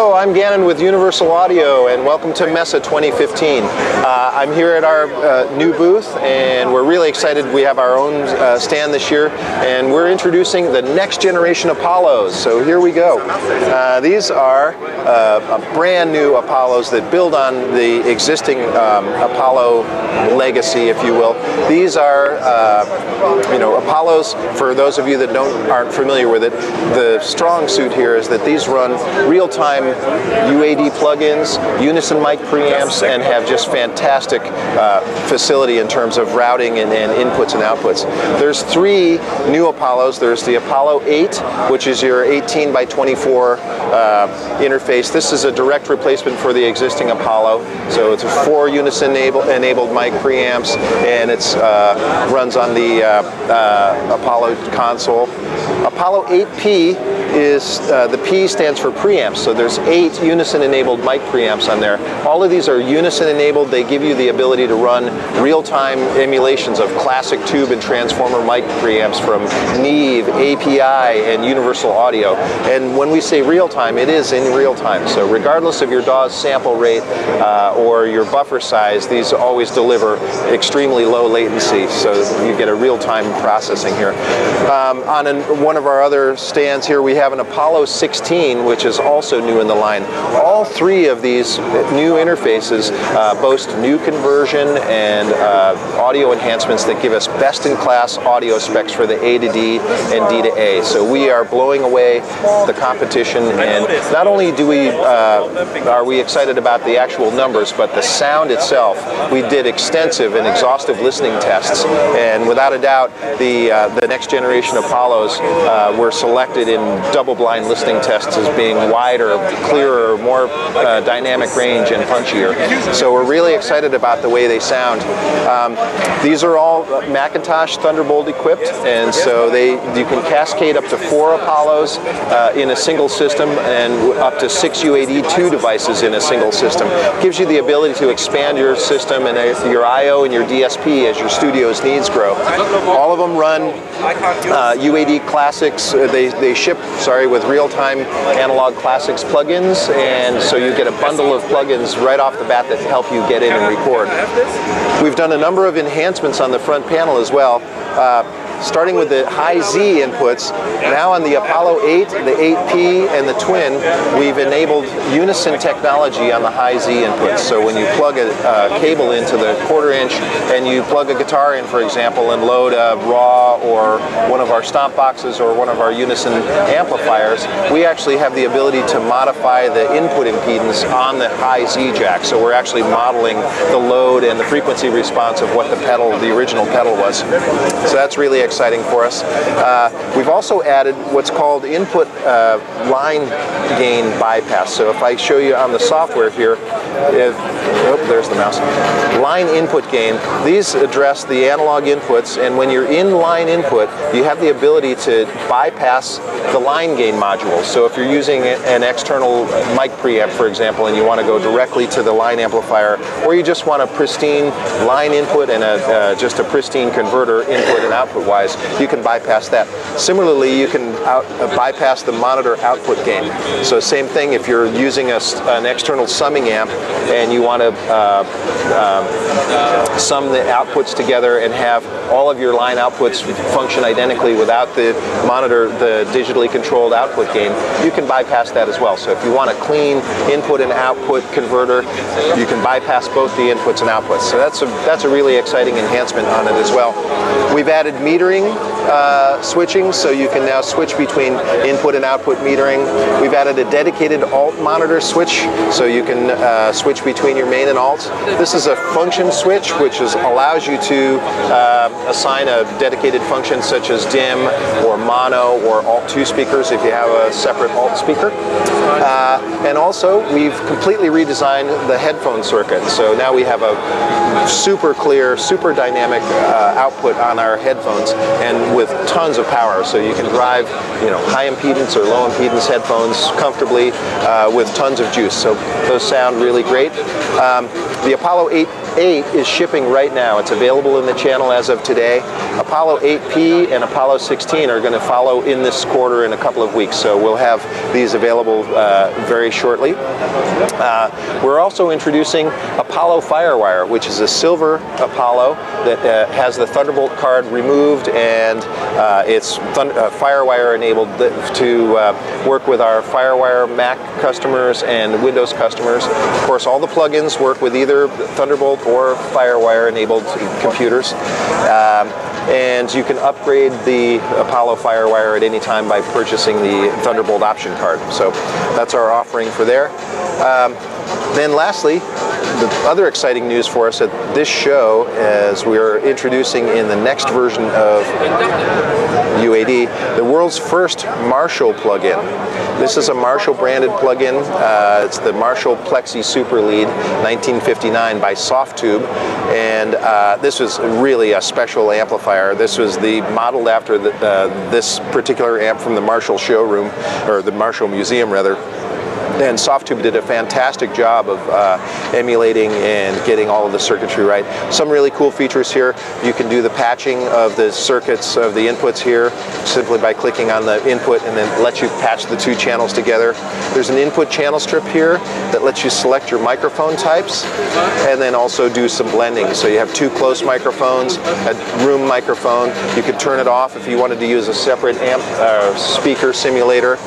Hello, I'm Gannon with Universal Audio, and welcome to Messe 2015. I'm here at our new booth, and we're really excited. We have our own stand this year, and we're introducing the next generation Apollos. So here we go. These are brand new Apollos that build on the existing Apollo legacy, if you will. These are, Apollos. For those of you that aren't familiar with it, the strong suit here is that these run real-time UAD plugins, Unison mic preamps, and have just fantastic facility in terms of routing and inputs and outputs. There's three new Apollos. There's the Apollo 8, which is your 18 by 24 interface. This is a direct replacement for the existing Apollo. So it's 4 Unison enabled mic preamps, and it's runs on the Apollo console. Apollo 8P is, the P stands for preamps, so there's 8 Unison-enabled mic preamps on there. All of these are Unison-enabled. They give you the ability to run real-time emulations of classic tube and transformer mic preamps from Neve, API, and Universal Audio. And when we say real-time, it is in real-time. So regardless of your DAW's sample rate or your buffer size, these always deliver extremely low latency, so you get a real-time processing here. On one of our other stands here, we have an Apollo 16, which is also new in the line. All three of these new interfaces boast new conversion and audio enhancements that give us best-in-class audio specs for the A to D and D to A. So we are blowing away the competition, and not only are we excited about the actual numbers, but the sound itself. We did extensive and exhaustive listening tests, and without a doubt, the next generation Apollos were selected in double-blind listening tests as being wider, clearer, more dynamic range and punchier. So we're really excited about the way they sound. These are all Macintosh Thunderbolt equipped, and so you can cascade up to 4 Apollos in a single system and up to 6 UAD2 devices in a single system. It gives you the ability to expand your system and your I/O and your DSP as your studio's needs grow. All of them run UAD Classics. They ship with real-time analog classics plugins, and so you get a bundle of plugins right off the bat that help you get in and record. We've done a number of enhancements on the front panel as well. Starting with the high Z inputs, now on the Apollo 8, the 8P, and the Twin, we've enabled Unison technology on the high Z inputs. So when you plug a cable into the 1/4 inch and you plug a guitar in, for example, and load a raw or one of our stomp boxes or one of our Unison amplifiers, we actually have the ability to modify the input impedance on the high Z jack. So we're actually modeling the load and the frequency response of what the original pedal was. So that's really exciting for us. We've also added what's called input line gain bypass. So if I show you on the software here, there's the mouse. Line input gain. These address the analog inputs, and when you're in line input, you have the ability to bypass the line gain module. So if you're using an external mic preamp, for example, and you want to go directly to the line amplifier, or you just want a pristine line input and just a pristine converter input and output wise, you can bypass that. Similarly, you can bypass the monitor output gain. So same thing if you're using an external summing amp and you want to sum the outputs together and have all of your line outputs function identically without the monitor, the digitally controlled output gain, you can bypass that as well. So if you want a clean input and output converter, you can bypass both the inputs and outputs. So that's a really exciting enhancement on it as well. We've added metering switching, so you can now switch between input and output metering. We've added a dedicated alt monitor switch, so you can switch between your main and alt. This is a function switch, which allows you to assign a dedicated function such as dim or mono or alt2 speakers if you have a separate alt speaker. And also, we've completely redesigned the headphone circuit. So now we have a super clear, super dynamic output on our headphones, and with tons of power. So you can drive, high impedance or low impedance headphones comfortably with tons of juice. So those sound really great. The Apollo 8 is shipping right now. It's available in the channel as of today. Apollo 8P and Apollo 16 are going to follow in this quarter in a couple of weeks, so we'll have these available very shortly. We're also introducing Apollo Firewire, which is a silver Apollo that has the Thunderbolt card removed, and it's Firewire enabled to work with our Firewire Mac customers and Windows customers. Of course, all the plugins work with either Thunderbolt or Firewire enabled computers. And you can upgrade the Apollo Firewire at any time by purchasing the Thunderbolt option card. So that's our offering for there. Then lastly, the other exciting news for us at this show, as we are introducing in the next version of UAD, the world's first Marshall plugin. This is a Marshall branded plugin. It's the Marshall Plexi Super Lead 1959 by Softtube, and this was really a special amplifier. This was modeled after this particular amp from the Marshall showroom, or the Marshall Museum rather. And Softtube did a fantastic job of emulating and getting all of the circuitry right. Some really cool features here. You can do the patching of the circuits of the inputs here simply by clicking on the input, and then let you patch the two channels together. There's an input channel strip here that lets you select your microphone types and then also do some blending. So you have two close microphones, a room microphone. You could turn it off if you wanted to use a separate amp speaker simulator.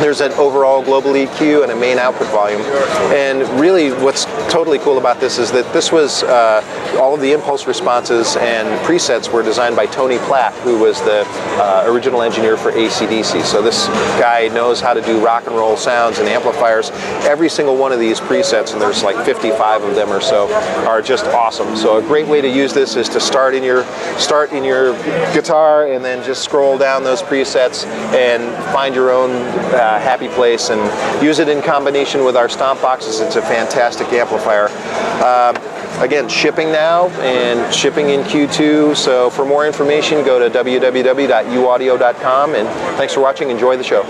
There's an overall global EQ and a main output volume. And really what's totally cool about this is that this was, all of the impulse responses and presets were designed by Tony Platt, who was the original engineer for AC/DC. So this guy knows how to do rock and roll sounds and amplifiers. Every single one of these presets, and there's like 55 of them or so, are just awesome. So a great way to use this is to start in your guitar and then just scroll down those presets and find your own happy place and use it in combination with our stomp boxes. It's a fantastic amplifier. Again, shipping now and shipping in Q2. So for more information, go to www.uaudio.com, and thanks for watching. Enjoy the show.